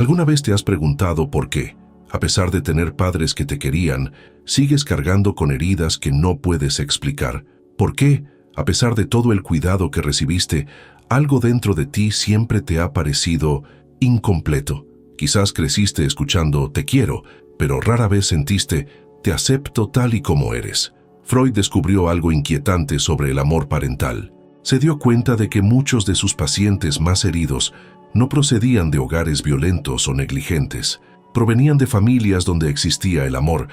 ¿Alguna vez te has preguntado por qué, a pesar de tener padres que te querían, sigues cargando con heridas que no puedes explicar? ¿Por qué, a pesar de todo el cuidado que recibiste, algo dentro de ti siempre te ha parecido incompleto? Quizás creciste escuchando «te quiero», pero rara vez sentiste «te acepto tal y como eres». Freud descubrió algo inquietante sobre el amor parental. Se dio cuenta de que muchos de sus pacientes más heridos no procedían de hogares violentos o negligentes. Provenían de familias donde existía el amor,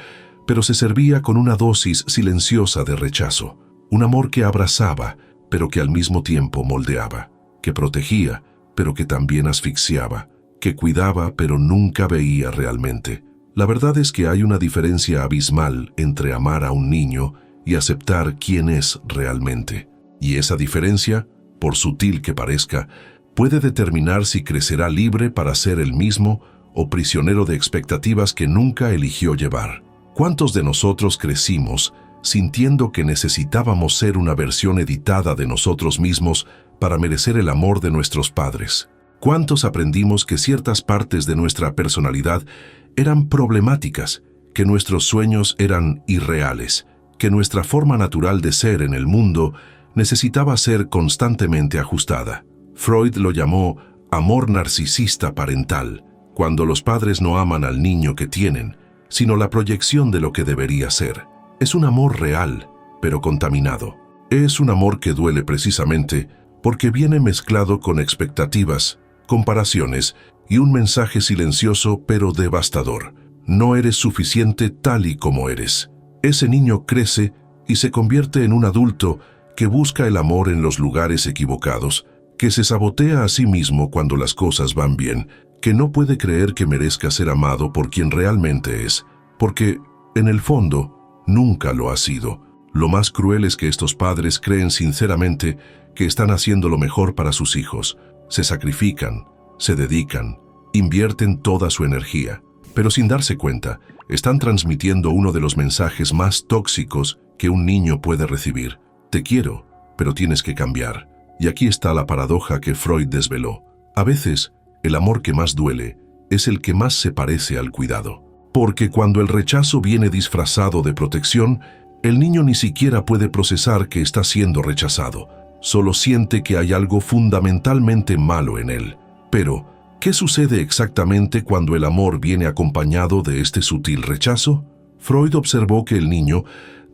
pero se servía con una dosis silenciosa de rechazo. Un amor que abrazaba, pero que al mismo tiempo moldeaba, que protegía, pero que también asfixiaba, que cuidaba, pero nunca veía realmente. La verdad es que hay una diferencia abismal entre amar a un niño y aceptar quién es realmente. Y esa diferencia, por sutil que parezca, puede determinar si crecerá libre para ser el mismo o prisionero de expectativas que nunca eligió llevar. ¿Cuántos de nosotros crecimos sintiendo que necesitábamos ser una versión editada de nosotros mismos para merecer el amor de nuestros padres? ¿Cuántos aprendimos que ciertas partes de nuestra personalidad eran problemáticas, que nuestros sueños eran irreales, que nuestra forma natural de ser en el mundo necesitaba ser constantemente ajustada? Freud lo llamó amor narcisista parental, cuando los padres no aman al niño que tienen, sino la proyección de lo que debería ser. Es un amor real, pero contaminado. Es un amor que duele precisamente porque viene mezclado con expectativas, comparaciones y un mensaje silencioso pero devastador. No eres suficiente tal y como eres. Ese niño crece y se convierte en un adulto que busca el amor en los lugares equivocados, que se sabotea a sí mismo cuando las cosas van bien, que no puede creer que merezca ser amado por quien realmente es, porque, en el fondo, nunca lo ha sido. Lo más cruel es que estos padres creen sinceramente que están haciendo lo mejor para sus hijos. Se sacrifican, se dedican, invierten toda su energía, pero sin darse cuenta, están transmitiendo uno de los mensajes más tóxicos que un niño puede recibir. Te quiero, pero tienes que cambiar. Y aquí está la paradoja que Freud desveló. A veces, el amor que más duele es el que más se parece al cuidado. Porque cuando el rechazo viene disfrazado de protección, el niño ni siquiera puede procesar que está siendo rechazado. Solo siente que hay algo fundamentalmente malo en él. Pero, ¿qué sucede exactamente cuando el amor viene acompañado de este sutil rechazo? Freud observó que el niño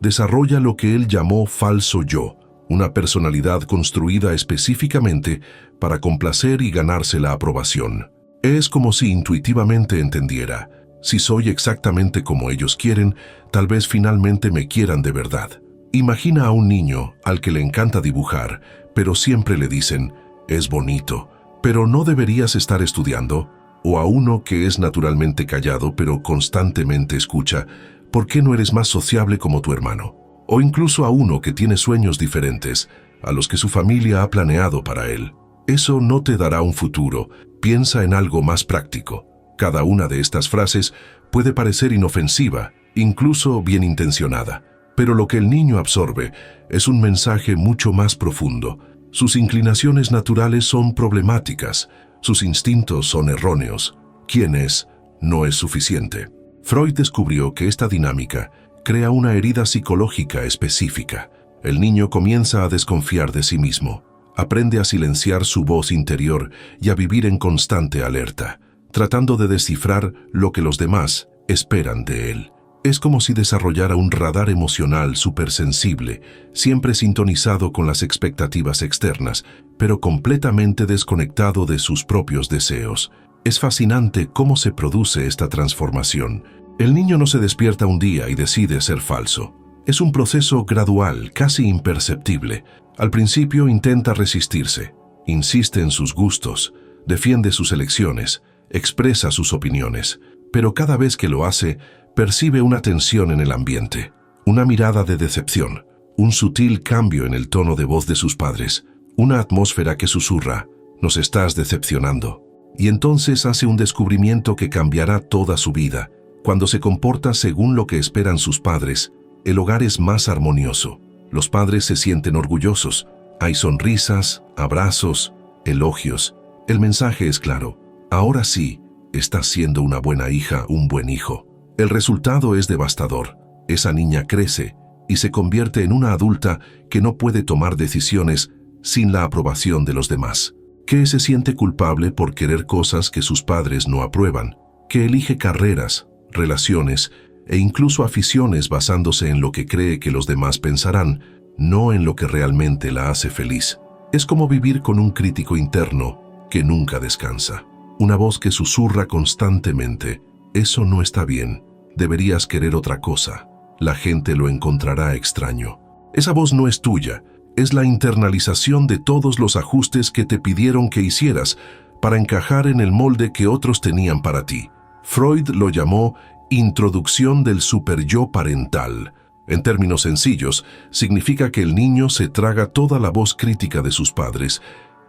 desarrolla lo que él llamó falso yo, una personalidad construida específicamente para complacer y ganarse la aprobación. Es como si intuitivamente entendiera: si soy exactamente como ellos quieren, tal vez finalmente me quieran de verdad. Imagina a un niño al que le encanta dibujar, pero siempre le dicen: es bonito, pero no deberías estar estudiando. O a uno que es naturalmente callado, pero constantemente escucha: ¿por qué no eres más sociable como tu hermano? O incluso a uno que tiene sueños diferentes a los que su familia ha planeado para él. Eso no te dará un futuro. Piensa en algo más práctico. Cada una de estas frases puede parecer inofensiva, incluso bien intencionada, pero lo que el niño absorbe es un mensaje mucho más profundo. Sus inclinaciones naturales son problemáticas, sus instintos son erróneos. ¿Quién es? No es suficiente. Freud descubrió que esta dinámica crea una herida psicológica específica. El niño comienza a desconfiar de sí mismo, aprende a silenciar su voz interior y a vivir en constante alerta, tratando de descifrar lo que los demás esperan de él. Es como si desarrollara un radar emocional supersensible, siempre sintonizado con las expectativas externas, pero completamente desconectado de sus propios deseos. Es fascinante cómo se produce esta transformación. El niño no se despierta un día y decide ser falso. Es un proceso gradual, casi imperceptible. Al principio intenta resistirse, insiste en sus gustos, defiende sus elecciones, expresa sus opiniones, pero cada vez que lo hace, percibe una tensión en el ambiente, una mirada de decepción, un sutil cambio en el tono de voz de sus padres, una atmósfera que susurra: nos estás decepcionando. Y entonces hace un descubrimiento que cambiará toda su vida. Cuando se comporta según lo que esperan sus padres, el hogar es más armonioso. Los padres se sienten orgullosos. Hay sonrisas, abrazos, elogios. El mensaje es claro: ahora sí, estás siendo una buena hija, un buen hijo. El resultado es devastador. Esa niña crece y se convierte en una adulta que no puede tomar decisiones sin la aprobación de los demás, que se siente culpable por querer cosas que sus padres no aprueban, que elige carreras, relaciones e incluso aficiones basándose en lo que cree que los demás pensarán, no en lo que realmente la hace feliz. Es como vivir con un crítico interno que nunca descansa. Una voz que susurra constantemente: eso no está bien, deberías querer otra cosa, la gente lo encontrará extraño. Esa voz no es tuya, es la internalización de todos los ajustes que te pidieron que hicieras para encajar en el molde que otros tenían para ti. Freud lo llamó introducción del superyo parental. En términos sencillos, significa que el niño se traga toda la voz crítica de sus padres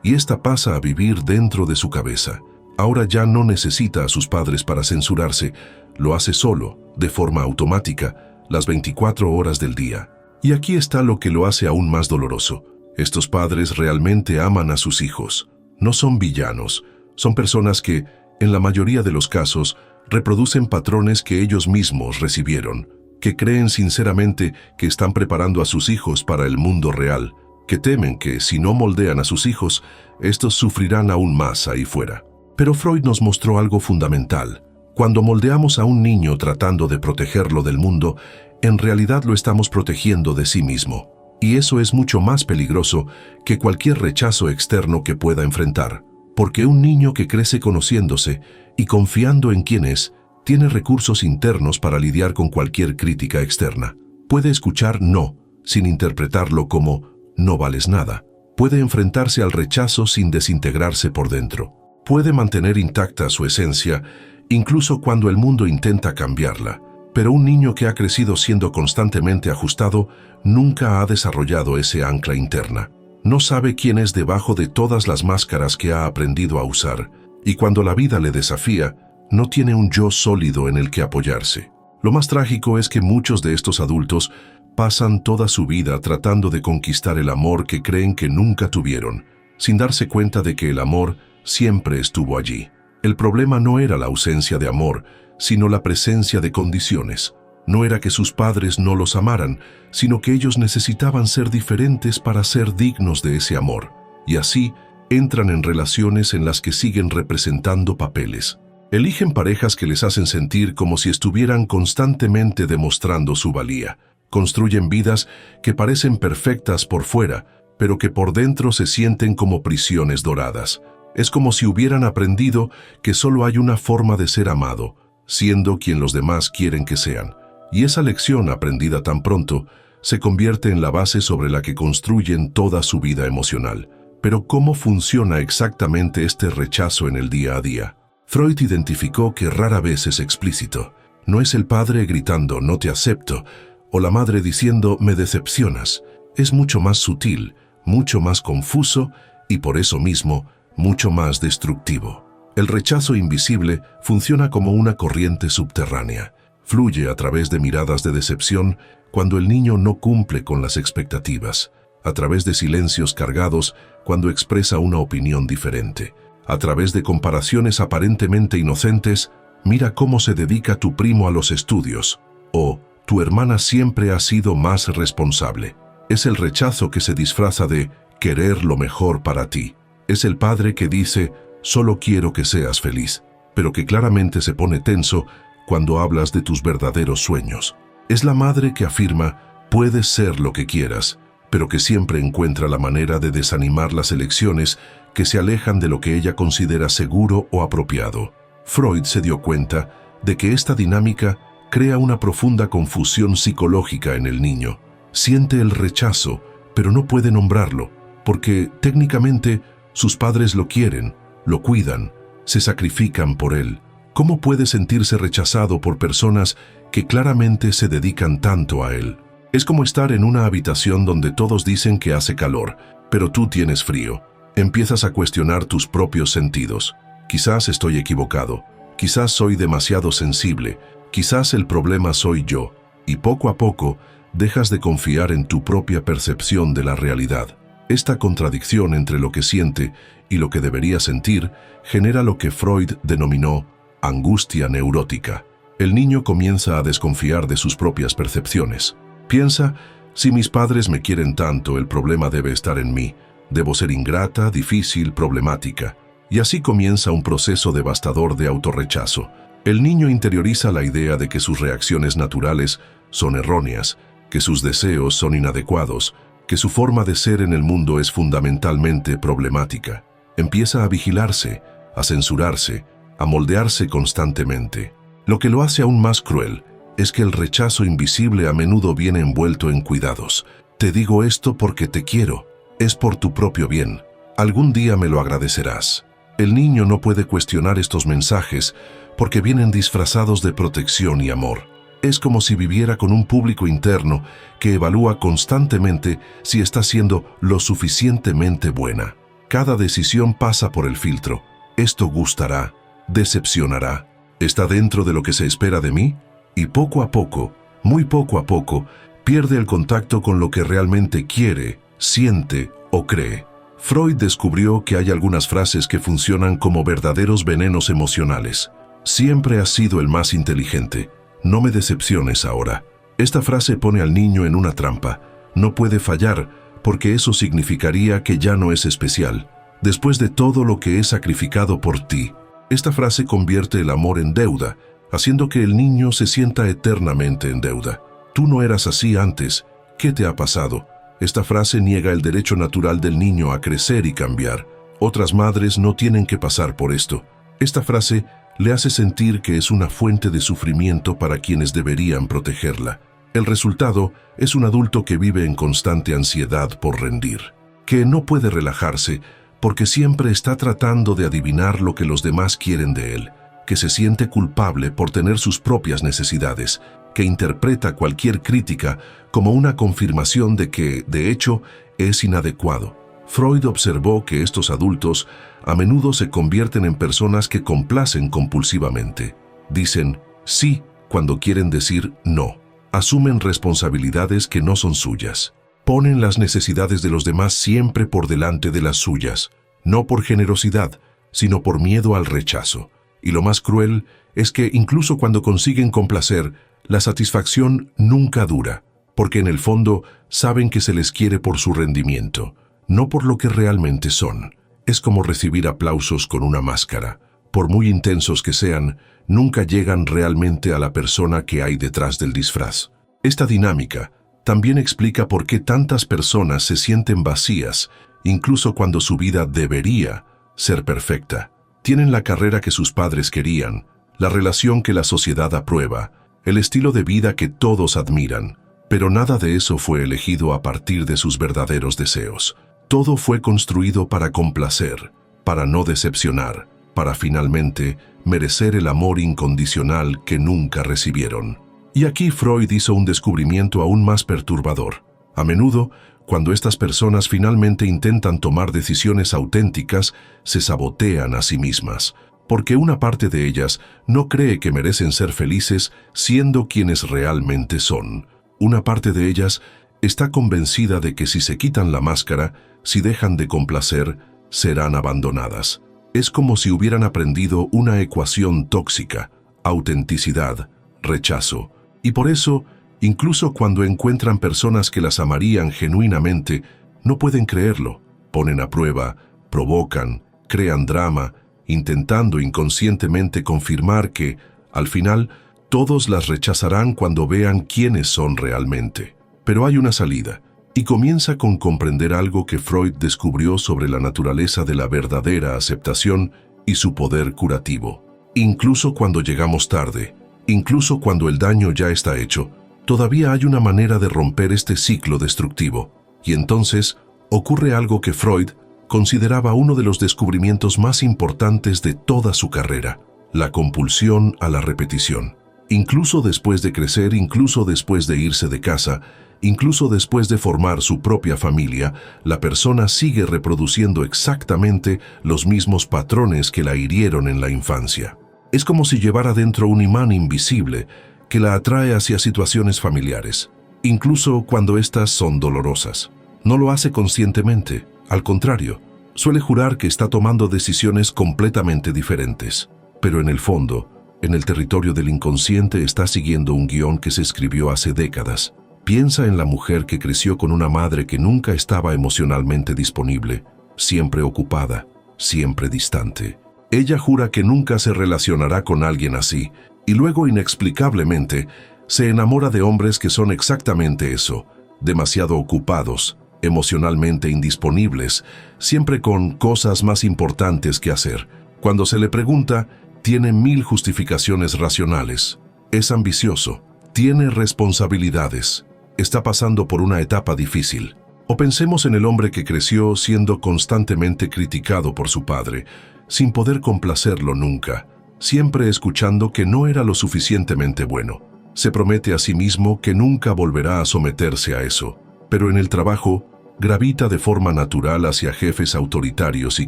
y ésta pasa a vivir dentro de su cabeza. Ahora ya no necesita a sus padres para censurarse, lo hace solo, de forma automática, las 24 horas del día. Y aquí está lo que lo hace aún más doloroso. Estos padres realmente aman a sus hijos. No son villanos, son personas que, en la mayoría de los casos, reproducen patrones que ellos mismos recibieron, que creen sinceramente que están preparando a sus hijos para el mundo real, que temen que si no moldean a sus hijos, estos sufrirán aún más ahí fuera. Pero Freud nos mostró algo fundamental. Cuando moldeamos a un niño tratando de protegerlo del mundo, en realidad lo estamos protegiendo de sí mismo. Y eso es mucho más peligroso que cualquier rechazo externo que pueda enfrentar. Porque un niño que crece conociéndose y confiando en quién es, tiene recursos internos para lidiar con cualquier crítica externa. Puede escuchar no, sin interpretarlo como no vales nada. Puede enfrentarse al rechazo sin desintegrarse por dentro. Puede mantener intacta su esencia, incluso cuando el mundo intenta cambiarla. Pero un niño que ha crecido siendo constantemente ajustado nunca ha desarrollado ese ancla interna. No sabe quién es debajo de todas las máscaras que ha aprendido a usar, y cuando la vida le desafía, no tiene un yo sólido en el que apoyarse. Lo más trágico es que muchos de estos adultos pasan toda su vida tratando de conquistar el amor que creen que nunca tuvieron, sin darse cuenta de que el amor siempre estuvo allí. El problema no era la ausencia de amor, sino la presencia de condiciones. No era que sus padres no los amaran, sino que ellos necesitaban ser diferentes para ser dignos de ese amor. Y así entran en relaciones en las que siguen representando papeles. Eligen parejas que les hacen sentir como si estuvieran constantemente demostrando su valía. Construyen vidas que parecen perfectas por fuera, pero que por dentro se sienten como prisiones doradas. Es como si hubieran aprendido que solo hay una forma de ser amado, siendo quien los demás quieren que sean. Y esa lección aprendida tan pronto se convierte en la base sobre la que construyen toda su vida emocional. Pero ¿cómo funciona exactamente este rechazo en el día a día? Freud identificó que rara vez es explícito. No es el padre gritando «no te acepto» o la madre diciendo «me decepcionas». Es mucho más sutil, mucho más confuso y por eso mismo mucho más destructivo. El rechazo invisible funciona como una corriente subterránea. Fluye a través de miradas de decepción cuando el niño no cumple con las expectativas, a través de silencios cargados cuando expresa una opinión diferente, a través de comparaciones aparentemente inocentes, mira cómo se dedica tu primo a los estudios, o tu hermana siempre ha sido más responsable. Es el rechazo que se disfraza de querer lo mejor para ti. Es el padre que dice, solo quiero que seas feliz, pero que claramente se pone tenso cuando hablas de tus verdaderos sueños. Es la madre que afirma, puedes ser lo que quieras, pero que siempre encuentra la manera de desanimar las elecciones que se alejan de lo que ella considera seguro o apropiado. Freud se dio cuenta de que esta dinámica crea una profunda confusión psicológica en el niño. Siente el rechazo, pero no puede nombrarlo, porque técnicamente sus padres lo quieren, lo cuidan, se sacrifican por él. ¿Cómo puede sentirse rechazado por personas que claramente se dedican tanto a él? Es como estar en una habitación donde todos dicen que hace calor, pero tú tienes frío. Empiezas a cuestionar tus propios sentidos. Quizás estoy equivocado, quizás soy demasiado sensible, quizás el problema soy yo, y poco a poco dejas de confiar en tu propia percepción de la realidad. Esta contradicción entre lo que siente y lo que debería sentir genera lo que Freud denominó angustia neurótica. El niño comienza a desconfiar de sus propias percepciones. Piensa, si mis padres me quieren tanto, el problema debe estar en mí. Debo ser ingrata, difícil, problemática. Y así comienza un proceso devastador de autorrechazo. El niño interioriza la idea de que sus reacciones naturales son erróneas, que sus deseos son inadecuados, que su forma de ser en el mundo es fundamentalmente problemática. Empieza a vigilarse, a censurarse, a moldearse constantemente. Lo que lo hace aún más cruel es que el rechazo invisible a menudo viene envuelto en cuidados. Te digo esto porque te quiero, es por tu propio bien. Algún día me lo agradecerás. El niño no puede cuestionar estos mensajes porque vienen disfrazados de protección y amor. Es como si viviera con un público interno que evalúa constantemente si está siendo lo suficientemente buena. Cada decisión pasa por el filtro. Esto gustará, decepcionará. ¿Está dentro de lo que se espera de mí? Y poco a poco, muy poco a poco, pierde el contacto con lo que realmente quiere, siente o cree. Freud descubrió que hay algunas frases que funcionan como verdaderos venenos emocionales. Siempre has sido el más inteligente. No me decepciones ahora. Esta frase pone al niño en una trampa. No puede fallar, porque eso significaría que ya no es especial. Después de todo lo que he sacrificado por ti. Esta frase convierte el amor en deuda, haciendo que el niño se sienta eternamente en deuda. Tú no eras así antes. ¿Qué te ha pasado? Esta frase niega el derecho natural del niño a crecer y cambiar. Otras madres no tienen que pasar por esto. Esta frase le hace sentir que es una fuente de sufrimiento para quienes deberían protegerla. El resultado es un adulto que vive en constante ansiedad por rendir, que no puede relajarse porque siempre está tratando de adivinar lo que los demás quieren de él, que se siente culpable por tener sus propias necesidades, que interpreta cualquier crítica como una confirmación de que, de hecho, es inadecuado. Freud observó que estos adultos a menudo se convierten en personas que complacen compulsivamente. Dicen sí cuando quieren decir no. Asumen responsabilidades que no son suyas. Ponen las necesidades de los demás siempre por delante de las suyas, no por generosidad, sino por miedo al rechazo. Y lo más cruel es que incluso cuando consiguen complacer, la satisfacción nunca dura, porque en el fondo saben que se les quiere por su rendimiento, no por lo que realmente son. Es como recibir aplausos con una máscara. Por muy intensos que sean, nunca llegan realmente a la persona que hay detrás del disfraz. Esta dinámica también explica por qué tantas personas se sienten vacías, incluso cuando su vida debería ser perfecta. Tienen la carrera que sus padres querían, la relación que la sociedad aprueba, el estilo de vida que todos admiran, pero nada de eso fue elegido a partir de sus verdaderos deseos. Todo fue construido para complacer, para no decepcionar, para finalmente merecer el amor incondicional que nunca recibieron. Y aquí Freud hizo un descubrimiento aún más perturbador. A menudo, cuando estas personas finalmente intentan tomar decisiones auténticas, se sabotean a sí mismas, porque una parte de ellas no cree que merecen ser felices siendo quienes realmente son. Una parte de ellas está convencida de que si se quitan la máscara, si dejan de complacer, serán abandonadas. Es como si hubieran aprendido una ecuación tóxica: autenticidad, rechazo. Y por eso, incluso cuando encuentran personas que las amarían genuinamente, no pueden creerlo. Ponen a prueba, provocan, crean drama, intentando inconscientemente confirmar que, al final, todos las rechazarán cuando vean quiénes son realmente. Pero hay una salida, y comienza con comprender algo que Freud descubrió sobre la naturaleza de la verdadera aceptación y su poder curativo. Incluso cuando llegamos tarde, incluso cuando el daño ya está hecho, todavía hay una manera de romper este ciclo destructivo. Y entonces ocurre algo que Freud consideraba uno de los descubrimientos más importantes de toda su carrera: la compulsión a la repetición. Incluso después de crecer, incluso después de irse de casa, incluso después de formar su propia familia, la persona sigue reproduciendo exactamente los mismos patrones que la hirieron en la infancia. Es como si llevara dentro un imán invisible que la atrae hacia situaciones familiares, incluso cuando éstas son dolorosas. No lo hace conscientemente, al contrario, suele jurar que está tomando decisiones completamente diferentes, pero en el fondo En el territorio del inconsciente está siguiendo un guión que se escribió hace décadas. Piensa en la mujer que creció con una madre que nunca estaba emocionalmente disponible, siempre ocupada, siempre distante. Ella jura que nunca se relacionará con alguien así, y luego inexplicablemente se enamora de hombres que son exactamente eso, demasiado ocupados, emocionalmente indisponibles, siempre con cosas más importantes que hacer. Cuando se le pregunta, tiene 1000 justificaciones racionales. Es ambicioso, tiene responsabilidades, está pasando por una etapa difícil. O pensemos en el hombre que creció siendo constantemente criticado por su padre, sin poder complacerlo nunca, siempre escuchando que no era lo suficientemente bueno. Se promete a sí mismo que nunca volverá a someterse a eso, pero en el trabajo gravita de forma natural hacia jefes autoritarios y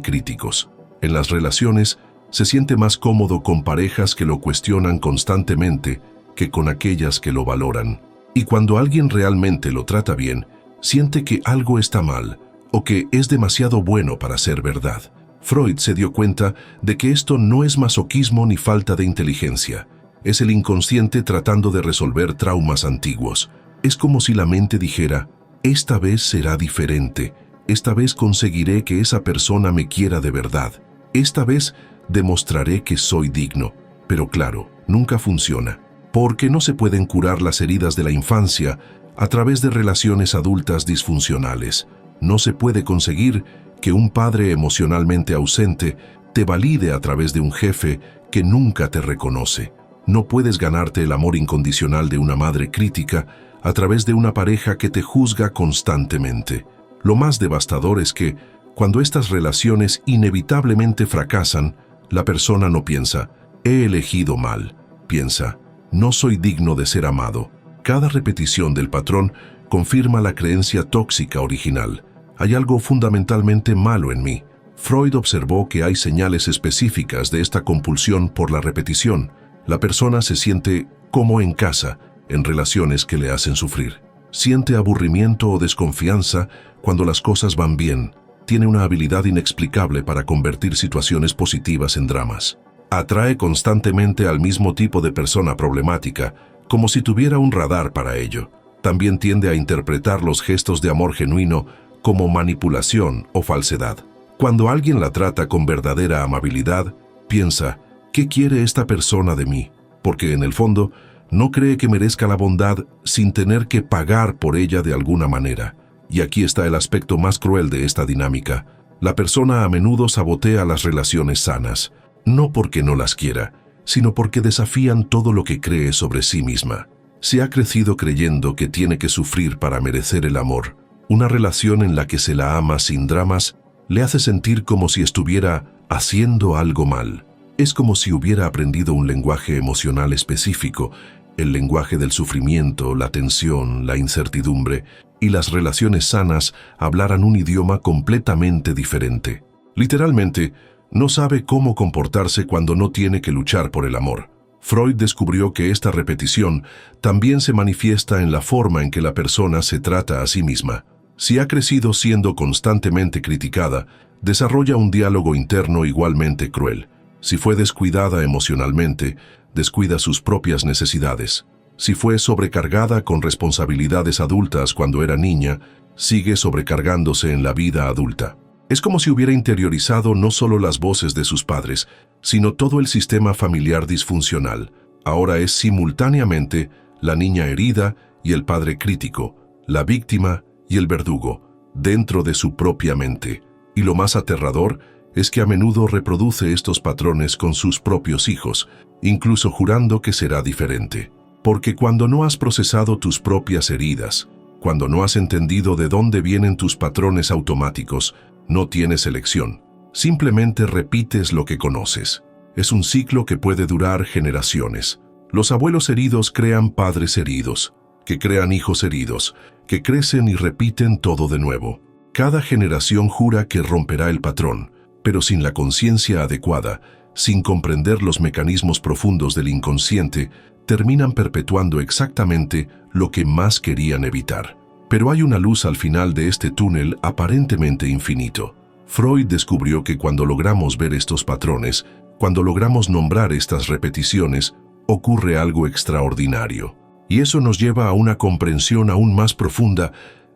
críticos. En las relaciones, se siente más cómodo con parejas que lo cuestionan constantemente que con aquellas que lo valoran. Y cuando alguien realmente lo trata bien, siente que algo está mal o que es demasiado bueno para ser verdad. Freud se dio cuenta de que esto no es masoquismo ni falta de inteligencia. Es el inconsciente tratando de resolver traumas antiguos. Es como si la mente dijera, esta vez será diferente, esta vez conseguiré que esa persona me quiera de verdad, esta vez demostraré que soy digno. Pero claro, nunca funciona, porque no se pueden curar las heridas de la infancia a través de relaciones adultas disfuncionales. No se puede conseguir que un padre emocionalmente ausente te valide a través de un jefe que nunca te reconoce. No puedes ganarte el amor incondicional de una madre crítica a través de una pareja que te juzga constantemente. Lo más devastador es que, cuando estas relaciones inevitablemente fracasan, la persona no piensa, he elegido mal. Piensa, no soy digno de ser amado. Cada repetición del patrón confirma la creencia tóxica original. Hay algo fundamentalmente malo en mí. Freud observó que hay señales específicas de esta compulsión por la repetición. La persona se siente como en casa, en relaciones que le hacen sufrir. Siente aburrimiento o desconfianza cuando las cosas van bien. Tiene una habilidad inexplicable para convertir situaciones positivas en dramas. Atrae constantemente al mismo tipo de persona problemática, como si tuviera un radar para ello. También tiende a interpretar los gestos de amor genuino como manipulación o falsedad. Cuando alguien la trata con verdadera amabilidad, piensa, ¿qué quiere esta persona de mí? Porque en el fondo, no cree que merezca la bondad sin tener que pagar por ella de alguna manera. Y aquí está el aspecto más cruel de esta dinámica. La persona a menudo sabotea las relaciones sanas, no porque no las quiera, sino porque desafían todo lo que cree sobre sí misma. Se ha crecido creyendo que tiene que sufrir para merecer el amor. Una relación en la que se la ama sin dramas le hace sentir como si estuviera haciendo algo mal. Es como si hubiera aprendido un lenguaje emocional específico, el lenguaje del sufrimiento, la tensión, la incertidumbre, y las relaciones sanas hablaran un idioma completamente diferente. Literalmente, no sabe cómo comportarse cuando no tiene que luchar por el amor. Freud descubrió que esta repetición también se manifiesta en la forma en que la persona se trata a sí misma. Si ha crecido siendo constantemente criticada, desarrolla un diálogo interno igualmente cruel. Si fue descuidada emocionalmente, descuida sus propias necesidades. Si fue sobrecargada con responsabilidades adultas cuando era niña, sigue sobrecargándose en la vida adulta. Es como si hubiera interiorizado no solo las voces de sus padres, sino todo el sistema familiar disfuncional. Ahora es simultáneamente la niña herida y el padre crítico, la víctima y el verdugo, dentro de su propia mente. Y lo más aterrador es que a menudo reproduce estos patrones con sus propios hijos, incluso jurando que será diferente. Porque cuando no has procesado tus propias heridas, cuando no has entendido de dónde vienen tus patrones automáticos, no tienes elección. Simplemente repites lo que conoces. Es un ciclo que puede durar generaciones. Los abuelos heridos crean padres heridos, que crean hijos heridos, que crecen y repiten todo de nuevo. Cada generación jura que romperá el patrón, pero sin la conciencia adecuada, sin comprender los mecanismos profundos del inconsciente, terminan perpetuando exactamente lo que más querían evitar. Pero hay una luz al final de este túnel aparentemente infinito. Freud descubrió que cuando logramos ver estos patrones, Cuando logramos nombrar estas repeticiones, ocurre algo extraordinario. Y eso nos lleva a una comprensión aún más profunda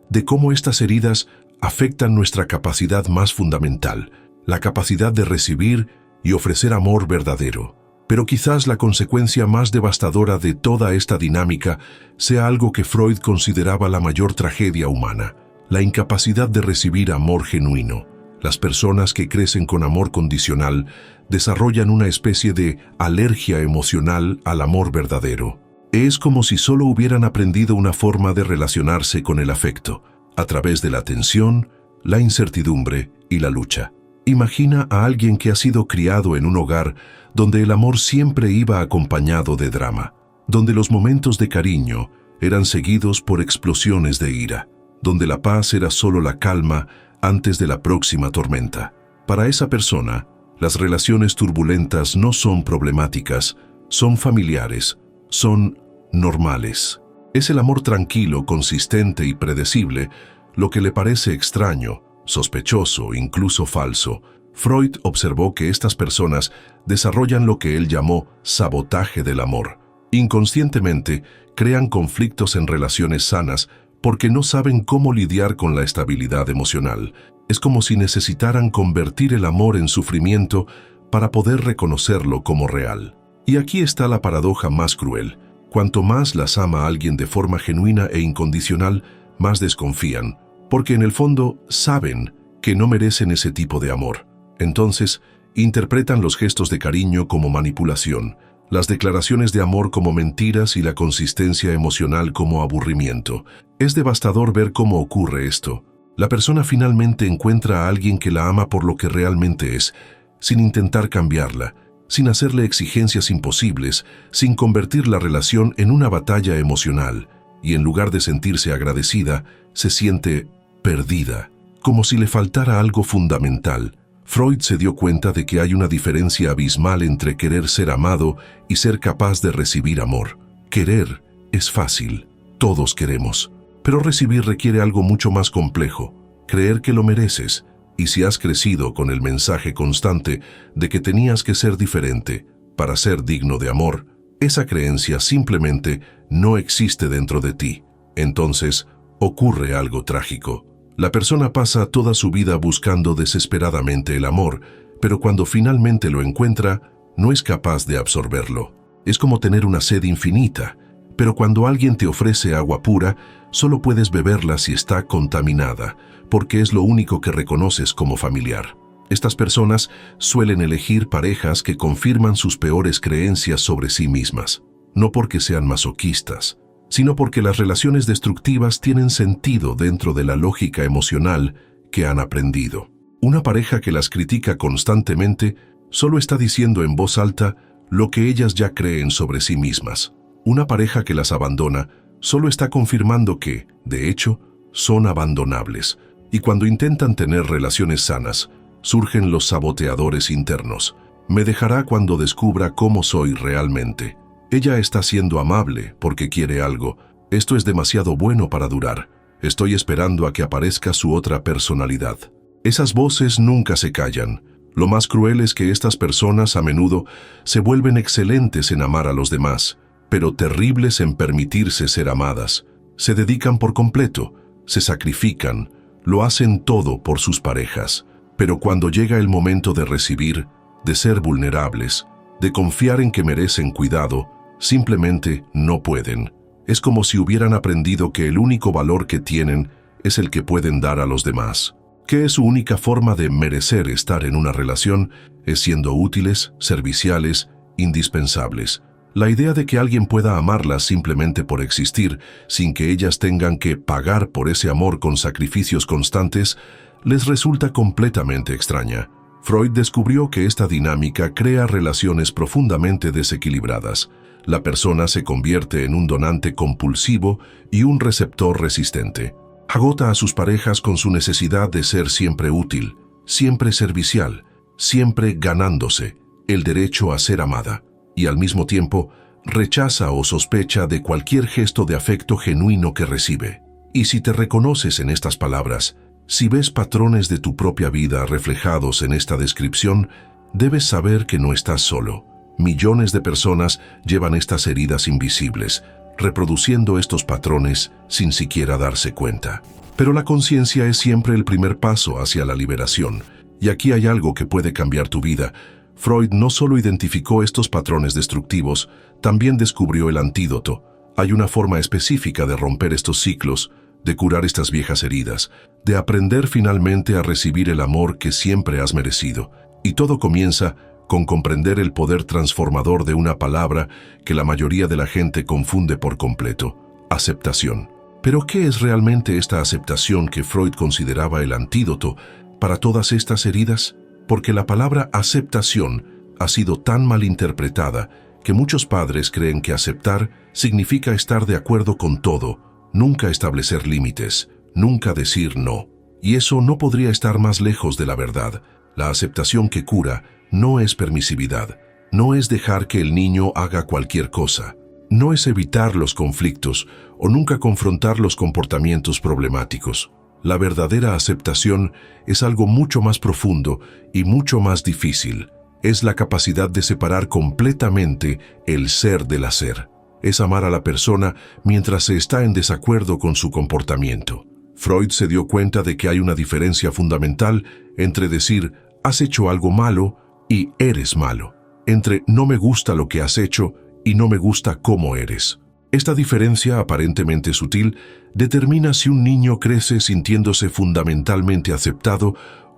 de cómo estas heridas afectan nuestra capacidad más fundamental, la capacidad de recibir y ofrecer amor verdadero. Pero quizás la consecuencia más devastadora de toda esta dinámica sea algo que Freud consideraba la mayor tragedia humana, la incapacidad de recibir amor genuino. Las personas que crecen con amor condicional desarrollan una especie de alergia emocional al amor verdadero. Es como si solo hubieran aprendido una forma de relacionarse con el afecto, a través de la tensión, la incertidumbre y la lucha. Imagina a alguien que ha sido criado en un hogar donde el amor siempre iba acompañado de drama, donde los momentos de cariño eran seguidos por explosiones de ira, donde la paz era solo la calma antes de la próxima tormenta. Para esa persona, las relaciones turbulentas no son problemáticas, son familiares, son normales. Es el amor tranquilo, consistente y predecible lo que le parece extraño, sospechoso, incluso falso. Freud observó que estas personas desarrollan lo que él llamó sabotaje del amor. Inconscientemente, crean conflictos en relaciones sanas porque no saben cómo lidiar con la estabilidad emocional. Es como si necesitaran convertir el amor en sufrimiento para poder reconocerlo como real. Y aquí está la paradoja más cruel. Cuanto más las ama alguien de forma genuina e incondicional, más desconfían, porque en el fondo saben que no merecen ese tipo de amor. Entonces, interpretan los gestos de cariño como manipulación, las declaraciones de amor como mentiras y la consistencia emocional como aburrimiento. Es devastador ver cómo ocurre esto. La persona finalmente encuentra a alguien que la ama por lo que realmente es, sin intentar cambiarla, sin hacerle exigencias imposibles, sin convertir la relación en una batalla emocional, y en lugar de sentirse agradecida, se siente perdida, como si le faltara algo fundamental. Freud se dio cuenta de que hay una diferencia abismal entre querer ser amado y ser capaz de recibir amor. Querer es fácil, todos queremos, pero recibir requiere algo mucho más complejo, creer que lo mereces, y si has crecido con el mensaje constante de que tenías que ser diferente para ser digno de amor, esa creencia simplemente no existe dentro de ti. Entonces, ocurre algo trágico. La persona pasa toda su vida buscando desesperadamente el amor, pero cuando finalmente lo encuentra, no es capaz de absorberlo. Es como tener una sed infinita, pero cuando alguien te ofrece agua pura, solo puedes beberla si está contaminada, porque es lo único que reconoces como familiar. Estas personas suelen elegir parejas que confirman sus peores creencias sobre sí mismas, no porque sean masoquistas, sino porque las relaciones destructivas tienen sentido dentro de la lógica emocional que han aprendido. Una pareja que las critica constantemente solo está diciendo en voz alta lo que ellas ya creen sobre sí mismas. Una pareja que las abandona solo está confirmando que, de hecho, son abandonables, y cuando intentan tener relaciones sanas, surgen los saboteadores internos. Me dejará cuando descubra cómo soy realmente. Ella está siendo amable porque quiere algo. Esto es demasiado bueno para durar. Estoy esperando a que aparezca su otra personalidad. Esas voces nunca se callan. Lo más cruel es que estas personas a menudo se vuelven excelentes en amar a los demás, pero terribles en permitirse ser amadas. Se dedican por completo, se sacrifican, lo hacen todo por sus parejas. Pero cuando llega el momento de recibir, de ser vulnerables, de confiar en que merecen cuidado, simplemente no pueden. Es como si hubieran aprendido que el único valor que tienen es el que pueden dar a los demás. Que su única forma de merecer estar en una relación es siendo útiles, serviciales, indispensables. La idea de que alguien pueda amarlas simplemente por existir, sin que ellas tengan que pagar por ese amor con sacrificios constantes, les resulta completamente extraña. Freud descubrió que esta dinámica crea relaciones profundamente desequilibradas. La persona se convierte en un donante compulsivo y un receptor resistente. Agota a sus parejas con su necesidad de ser siempre útil, siempre servicial, siempre ganándose el derecho a ser amada, y al mismo tiempo rechaza o sospecha de cualquier gesto de afecto genuino que recibe. Y si te reconoces en estas palabras, si ves patrones de tu propia vida reflejados en esta descripción, debes saber que no estás solo. Millones de personas llevan estas heridas invisibles, reproduciendo estos patrones sin siquiera darse cuenta. Pero la conciencia es siempre el primer paso hacia la liberación. Y aquí hay algo que puede cambiar tu vida. Freud no solo identificó estos patrones destructivos, también descubrió el antídoto. Hay una forma específica de romper estos ciclos, de curar estas viejas heridas, de aprender finalmente a recibir el amor que siempre has merecido. Y todo comienza con comprender el poder transformador de una palabra que la mayoría de la gente confunde por completo: aceptación. Pero ¿qué es realmente esta aceptación que Freud consideraba el antídoto para todas estas heridas? Porque la palabra aceptación ha sido tan mal interpretada que muchos padres creen que aceptar significa estar de acuerdo con todo, nunca establecer límites, nunca decir no. Y eso no podría estar más lejos de la verdad. La aceptación que cura no es permisividad, no es dejar que el niño haga cualquier cosa, no es evitar los conflictos o nunca confrontar los comportamientos problemáticos. La verdadera aceptación es algo mucho más profundo y mucho más difícil. Es la capacidad de separar completamente el ser del hacer. Es amar a la persona mientras se está en desacuerdo con su comportamiento. Freud se dio cuenta de que hay una diferencia fundamental entre decir «has hecho algo malo» y «eres malo», entre «no me gusta lo que has hecho» y «no me gusta cómo eres». Esta diferencia, aparentemente sutil, determina si un niño crece sintiéndose fundamentalmente aceptado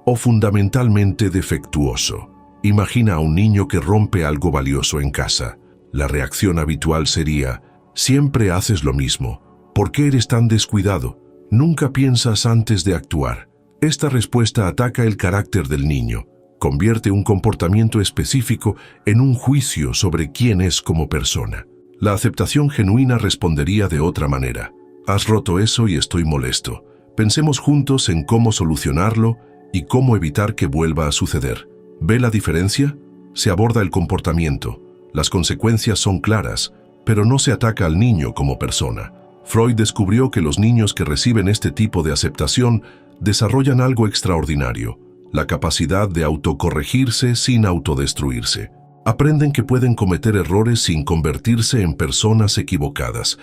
o fundamentalmente defectuoso. Imagina a un niño que rompe algo valioso en casa. La reacción habitual sería: «siempre haces lo mismo. ¿Por qué eres tan descuidado? Nunca piensas antes de actuar». Esta respuesta ataca el carácter del niño, convierte un comportamiento específico en un juicio sobre quién es como persona. La aceptación genuina respondería de otra manera: «has roto eso y estoy molesto. Pensemos juntos en cómo solucionarlo y cómo evitar que vuelva a suceder». ¿Ve la diferencia? Se aborda el comportamiento. Las consecuencias son claras, pero no se ataca al niño como persona. Freud descubrió que los niños que reciben este tipo de aceptación desarrollan algo extraordinario: la capacidad de autocorregirse sin autodestruirse. Aprenden que pueden cometer errores sin convertirse en personas equivocadas,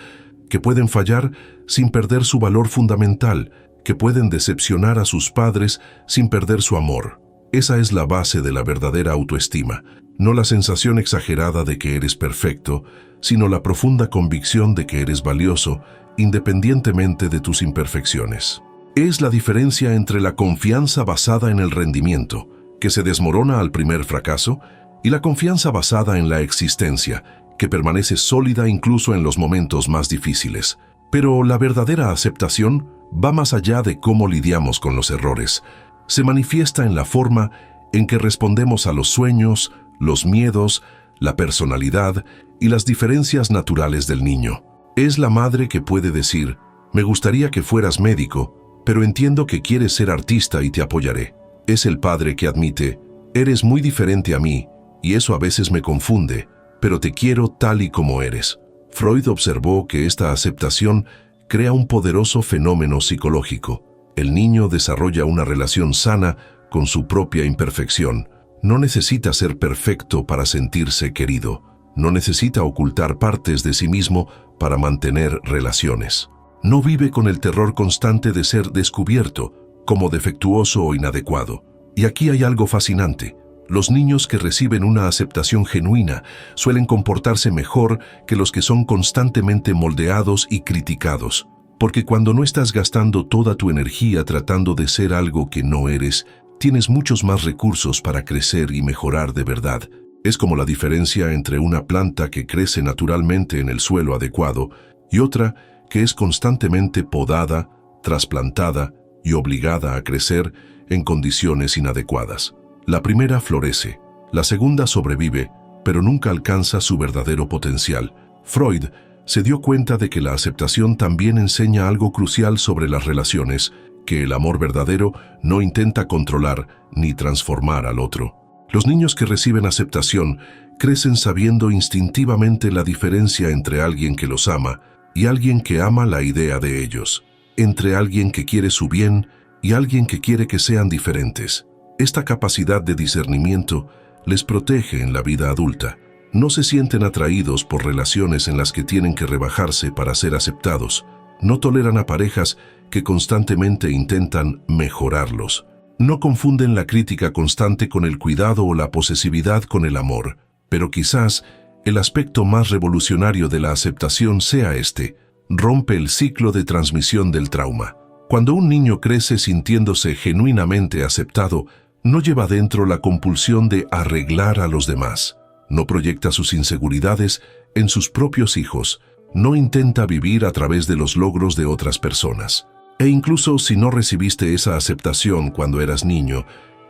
que pueden fallar sin perder su valor fundamental, que pueden decepcionar a sus padres sin perder su amor. Esa es la base de la verdadera autoestima, no la sensación exagerada de que eres perfecto, sino la profunda convicción de que eres valioso, independientemente de tus imperfecciones. Es la diferencia entre la confianza basada en el rendimiento, que se desmorona al primer fracaso, y la confianza basada en la existencia, que permanece sólida incluso en los momentos más difíciles. Pero la verdadera aceptación va más allá de cómo lidiamos con los errores. Se manifiesta en la forma en que respondemos a los sueños, los miedos, la personalidad y las diferencias naturales del niño. Es la madre que puede decir: «me gustaría que fueras médico, pero entiendo que quieres ser artista y te apoyaré». Es el padre que admite: «eres muy diferente a mí, y eso a veces me confunde, pero te quiero tal y como eres». Freud observó que esta aceptación crea un poderoso fenómeno psicológico. El niño desarrolla una relación sana con su propia imperfección. No necesita ser perfecto para sentirse querido. No necesita ocultar partes de sí mismo para mantener relaciones. No vive con el terror constante de ser descubierto como defectuoso o inadecuado. Y aquí hay algo fascinante. Los niños que reciben una aceptación genuina suelen comportarse mejor que los que son constantemente moldeados y criticados. Porque cuando no estás gastando toda tu energía tratando de ser algo que no eres, tienes muchos más recursos para crecer y mejorar de verdad. Es como la diferencia entre una planta que crece naturalmente en el suelo adecuado y otra que es constantemente podada, trasplantada y obligada a crecer en condiciones inadecuadas. La primera florece, la segunda sobrevive, pero nunca alcanza su verdadero potencial. Freud se dio cuenta de que la aceptación también enseña algo crucial sobre las relaciones, que el amor verdadero no intenta controlar ni transformar al otro. Los niños que reciben aceptación crecen sabiendo instintivamente la diferencia entre alguien que los ama y alguien que ama la idea de ellos, entre alguien que quiere su bien y alguien que quiere que sean diferentes. Esta capacidad de discernimiento les protege en la vida adulta. No se sienten atraídos por relaciones en las que tienen que rebajarse para ser aceptados. No toleran a parejas que constantemente intentan mejorarlos. No confunden la crítica constante con el cuidado o la posesividad con el amor. Pero quizás el aspecto más revolucionario de la aceptación sea este: rompe el ciclo de transmisión del trauma. Cuando un niño crece sintiéndose genuinamente aceptado, no lleva dentro la compulsión de arreglar a los demás. No proyecta sus inseguridades en sus propios hijos. No intenta vivir a través de los logros de otras personas. E incluso si no recibiste esa aceptación cuando eras niño,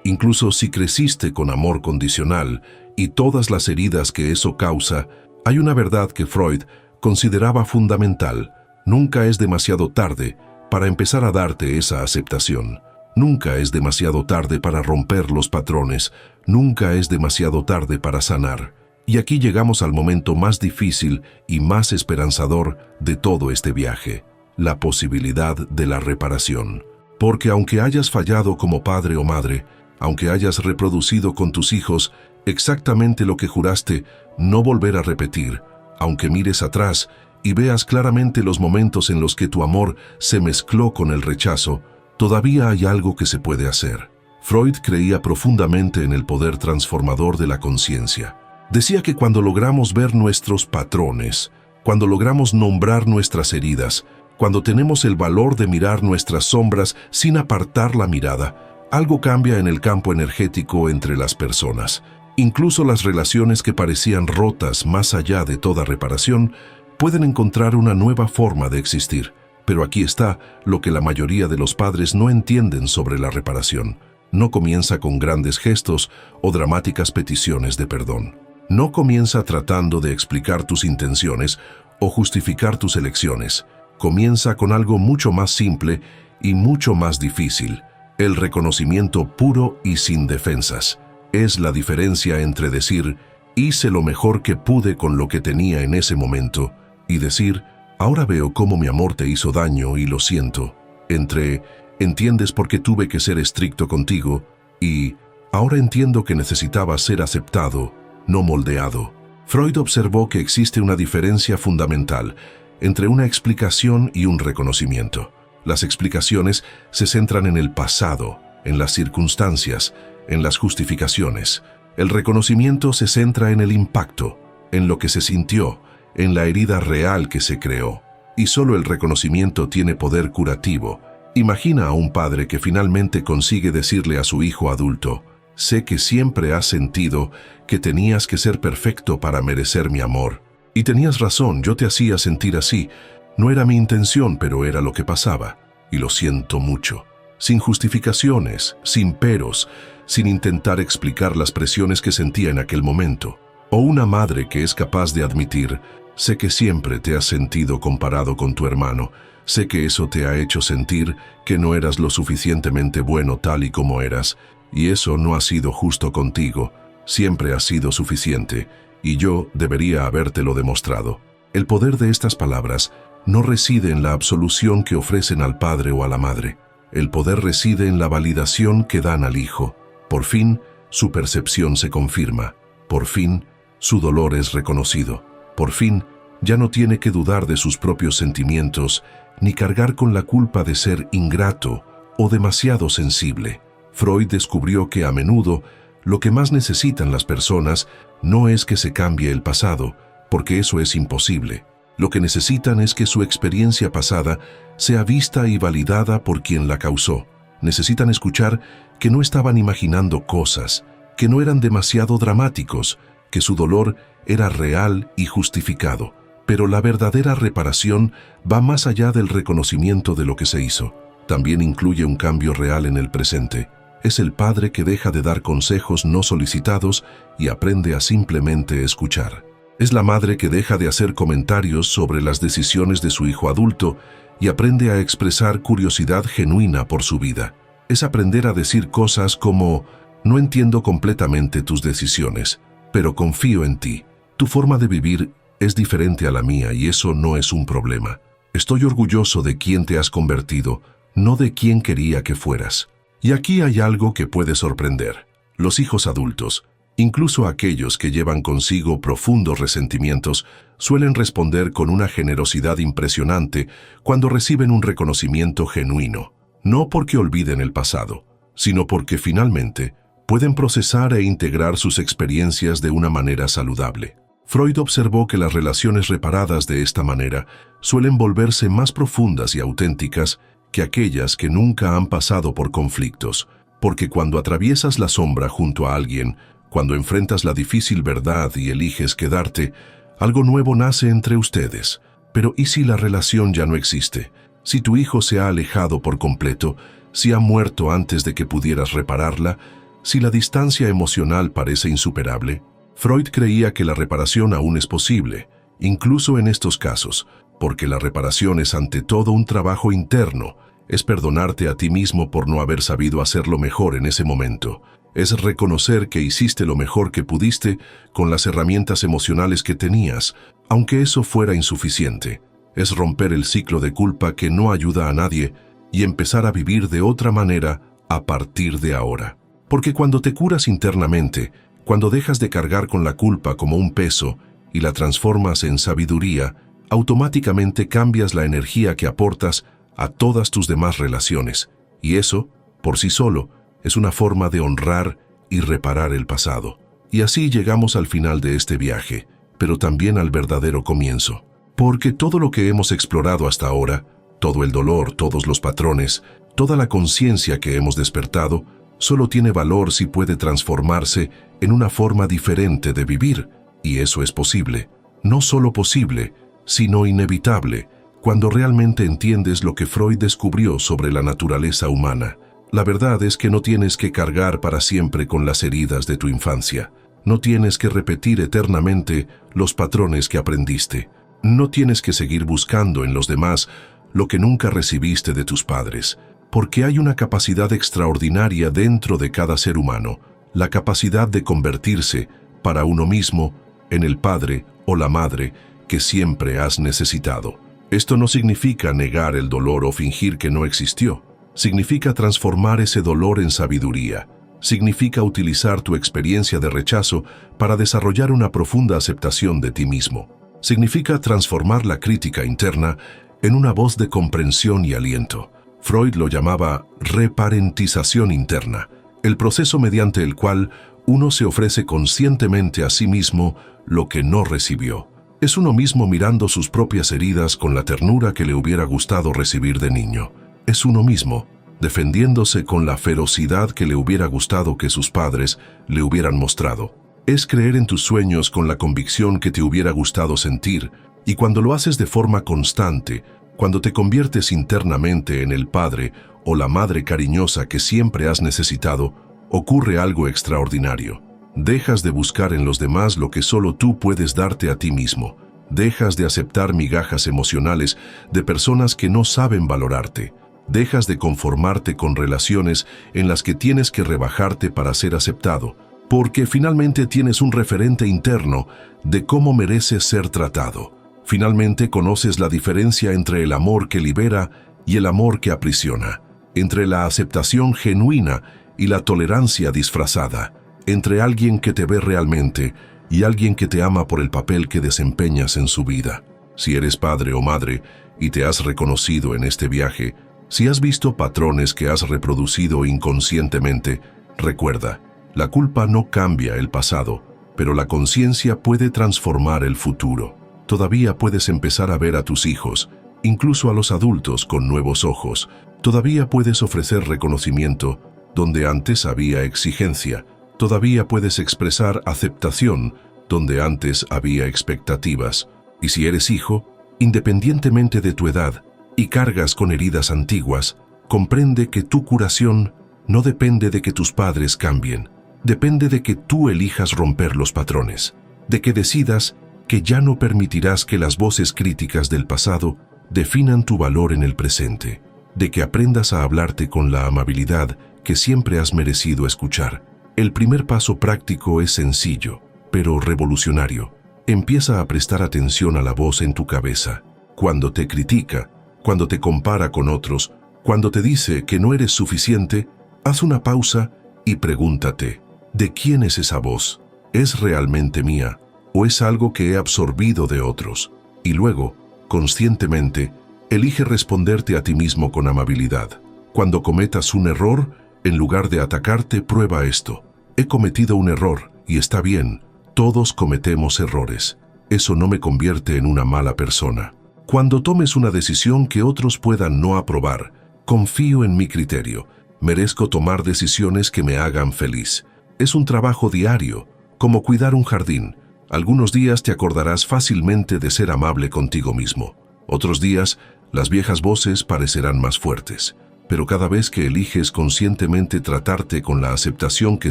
incluso si creciste con amor condicional y todas las heridas que eso causa, hay una verdad que Freud consideraba fundamental: nunca es demasiado tarde para empezar a darte esa aceptación. Nunca es demasiado tarde para romper los patrones, nunca es demasiado tarde para sanar. Y aquí llegamos al momento más difícil y más esperanzador de todo este viaje: la posibilidad de la reparación. Porque aunque hayas fallado como padre o madre, aunque hayas reproducido con tus hijos exactamente lo que juraste no volver a repetir, aunque mires atrás y veas claramente los momentos en los que tu amor se mezcló con el rechazo, todavía hay algo que se puede hacer. Freud creía profundamente en el poder transformador de la conciencia. Decía que cuando logramos ver nuestros patrones, cuando logramos nombrar nuestras heridas, cuando tenemos el valor de mirar nuestras sombras sin apartar la mirada, algo cambia en el campo energético entre las personas. Incluso las relaciones que parecían rotas más allá de toda reparación pueden encontrar una nueva forma de existir. Pero aquí está lo que la mayoría de los padres no entienden sobre la reparación. No comienza con grandes gestos o dramáticas peticiones de perdón. No comienza tratando de explicar tus intenciones o justificar tus elecciones. Comienza con algo mucho más simple y mucho más difícil: el reconocimiento puro y sin defensas. Es la diferencia entre decir «hice lo mejor que pude con lo que tenía en ese momento» y decir «ahora veo cómo mi amor te hizo daño y lo siento», entre «entiendes por qué tuve que ser estricto contigo» y «ahora entiendo que necesitaba ser aceptado, no moldeado». Freud observó que existe una diferencia fundamental entre una explicación y un reconocimiento. Las explicaciones se centran en el pasado, en las circunstancias, en las justificaciones. El reconocimiento se centra en el impacto, en lo que se sintió, en la herida real que se creó. Y solo el reconocimiento tiene poder curativo. Imagina a un padre que finalmente consigue decirle a su hijo adulto: «Sé que siempre has sentido que tenías que ser perfecto para merecer mi amor. Y tenías razón, yo te hacía sentir así. No era mi intención, pero era lo que pasaba. Y lo siento mucho». Sin justificaciones, sin peros, sin intentar explicar las presiones que sentía en aquel momento. O una madre que es capaz de admitir: «Sé que siempre te has sentido comparado con tu hermano. Sé que eso te ha hecho sentir que no eras lo suficientemente bueno tal y como eras. Y eso no ha sido justo contigo. Siempre has sido suficiente. Y yo debería habértelo demostrado». El poder de estas palabras no reside en la absolución que ofrecen al padre o a la madre. El poder reside en la validación que dan al hijo. Por fin, su percepción se confirma. Por fin, su dolor es reconocido. Por fin, ya no tiene que dudar de sus propios sentimientos, ni cargar con la culpa de ser ingrato o demasiado sensible. Freud descubrió que a menudo lo que más necesitan las personas no es que se cambie el pasado, porque eso es imposible. Lo que necesitan es que su experiencia pasada sea vista y validada por quien la causó. Necesitan escuchar que no estaban imaginando cosas, que no eran demasiado dramáticos, que su dolor era real y justificado. Pero la verdadera reparación va más allá del reconocimiento de lo que se hizo. También incluye un cambio real en el presente. Es el padre que deja de dar consejos no solicitados y aprende a simplemente escuchar. Es la madre que deja de hacer comentarios sobre las decisiones de su hijo adulto y aprende a expresar curiosidad genuina por su vida. Es aprender a decir cosas como: «No entiendo completamente tus decisiones, pero confío en ti. Tu forma de vivir es diferente a la mía y eso no es un problema. Estoy orgulloso de quién te has convertido, no de quién quería que fueras». Y aquí hay algo que puede sorprender. Los hijos adultos, Incluso aquellos que llevan consigo profundos resentimientos suelen responder con una generosidad impresionante cuando reciben un reconocimiento genuino, no porque olviden el pasado, sino porque finalmente pueden procesar e integrar sus experiencias de una manera saludable. Freud observó que las relaciones reparadas de esta manera suelen volverse más profundas y auténticas que aquellas que nunca han pasado por conflictos, porque cuando atraviesas la sombra junto a alguien, cuando enfrentas la difícil verdad y eliges quedarte, algo nuevo nace entre ustedes. Pero ¿y si la relación ya no existe? Si tu hijo se ha alejado por completo, si ha muerto antes de que pudieras repararla, si la distancia emocional parece insuperable. Freud creía que la reparación aún es posible, incluso en estos casos, porque la reparación es ante todo un trabajo interno, es perdonarte a ti mismo por no haber sabido hacerlo mejor en ese momento. Es reconocer que hiciste lo mejor que pudiste con las herramientas emocionales que tenías, aunque eso fuera insuficiente. Es romper el ciclo de culpa que no ayuda a nadie y empezar a vivir de otra manera a partir de ahora. Porque cuando te curas internamente, cuando dejas de cargar con la culpa como un peso y la transformas en sabiduría, automáticamente cambias la energía que aportas a todas tus demás relaciones. Y eso, por sí solo, es una forma de honrar y reparar el pasado. Y así llegamos al final de este viaje, pero también al verdadero comienzo. Porque todo lo que hemos explorado hasta ahora, todo el dolor, todos los patrones, toda la conciencia que hemos despertado, solo tiene valor si puede transformarse en una forma diferente de vivir, y eso es posible. No solo posible, sino inevitable, cuando realmente entiendes lo que Freud descubrió sobre la naturaleza humana. La verdad es que no tienes que cargar para siempre con las heridas de tu infancia. No tienes que repetir eternamente los patrones que aprendiste. No tienes que seguir buscando en los demás lo que nunca recibiste de tus padres, porque hay una capacidad extraordinaria dentro de cada ser humano, la capacidad de convertirse, para uno mismo, en el padre o la madre que siempre has necesitado. Esto no significa negar el dolor o fingir que no existió. Significa transformar ese dolor en sabiduría. Significa utilizar tu experiencia de rechazo para desarrollar una profunda aceptación de ti mismo. Significa transformar la crítica interna en una voz de comprensión y aliento. Freud lo llamaba reparentización interna, el proceso mediante el cual uno se ofrece conscientemente a sí mismo lo que no recibió. Es uno mismo mirando sus propias heridas con la ternura que le hubiera gustado recibir de niño. Es uno mismo, defendiéndose con la ferocidad que le hubiera gustado que sus padres le hubieran mostrado. Es creer en tus sueños con la convicción que te hubiera gustado sentir, y cuando lo haces de forma constante, cuando te conviertes internamente en el padre o la madre cariñosa que siempre has necesitado, ocurre algo extraordinario. Dejas de buscar en los demás lo que solo tú puedes darte a ti mismo. Dejas de aceptar migajas emocionales de personas que no saben valorarte. Dejas de conformarte con relaciones en las que tienes que rebajarte para ser aceptado, porque finalmente tienes un referente interno de cómo mereces ser tratado. Finalmente conoces la diferencia entre el amor que libera y el amor que aprisiona, entre la aceptación genuina y la tolerancia disfrazada, entre alguien que te ve realmente y alguien que te ama por el papel que desempeñas en su vida. Si eres padre o madre y te has reconocido en este viaje, si has visto patrones que has reproducido inconscientemente, recuerda, la culpa no cambia el pasado, pero la conciencia puede transformar el futuro. Todavía puedes empezar a ver a tus hijos, incluso a los adultos, con nuevos ojos. Todavía puedes ofrecer reconocimiento donde antes había exigencia. Todavía puedes expresar aceptación donde antes había expectativas. Y si eres hijo, independientemente de tu edad, y cargas con heridas antiguas, comprende que tu curación no depende de que tus padres cambien. Depende de que tú elijas romper los patrones, de que decidas que ya no permitirás que las voces críticas del pasado definan tu valor en el presente, de que aprendas a hablarte con la amabilidad que siempre has merecido escuchar. El primer paso práctico es sencillo, pero revolucionario. Empieza a prestar atención a la voz en tu cabeza. Cuando te critica, cuando te compara con otros, cuando te dice que no eres suficiente, haz una pausa y pregúntate, ¿de quién es esa voz? ¿Es realmente mía o es algo que he absorbido de otros? Y luego, conscientemente, elige responderte a ti mismo con amabilidad. Cuando cometas un error, en lugar de atacarte, prueba esto. He cometido un error y está bien. Todos cometemos errores. Eso no me convierte en una mala persona. Cuando tomes una decisión que otros puedan no aprobar, confío en mi criterio. Merezco tomar decisiones que me hagan feliz. Es un trabajo diario, como cuidar un jardín. Algunos días te acordarás fácilmente de ser amable contigo mismo. Otros días, las viejas voces parecerán más fuertes. Pero cada vez que eliges conscientemente tratarte con la aceptación que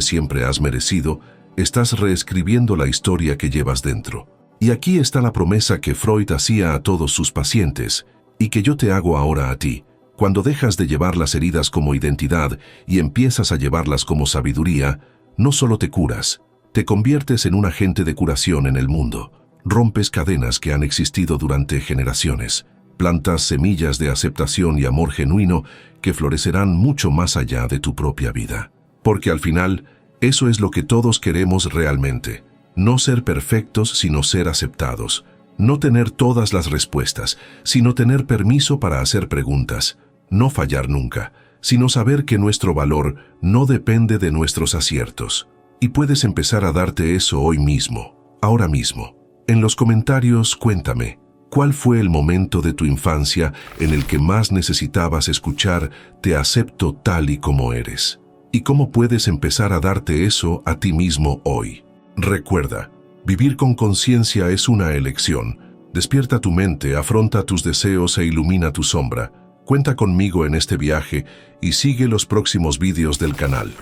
siempre has merecido, estás reescribiendo la historia que llevas dentro. Y aquí está la promesa que Freud hacía a todos sus pacientes, y que yo te hago ahora a ti. Cuando dejas de llevar las heridas como identidad y empiezas a llevarlas como sabiduría, no solo te curas, te conviertes en un agente de curación en el mundo. Rompes cadenas que han existido durante generaciones. Plantas semillas de aceptación y amor genuino que florecerán mucho más allá de tu propia vida. Porque al final, eso es lo que todos queremos realmente. No ser perfectos, sino ser aceptados. No tener todas las respuestas, sino tener permiso para hacer preguntas. No fallar nunca, sino saber que nuestro valor no depende de nuestros aciertos. Y puedes empezar a darte eso hoy mismo, ahora mismo. En los comentarios, cuéntame, ¿cuál fue el momento de tu infancia en el que más necesitabas escuchar "te acepto tal y como eres"? ¿Y cómo puedes empezar a darte eso a ti mismo hoy? Recuerda, vivir con conciencia es una elección. Despierta tu mente, afronta tus deseos e ilumina tu sombra. Cuenta conmigo en este viaje y sigue los próximos vídeos del canal.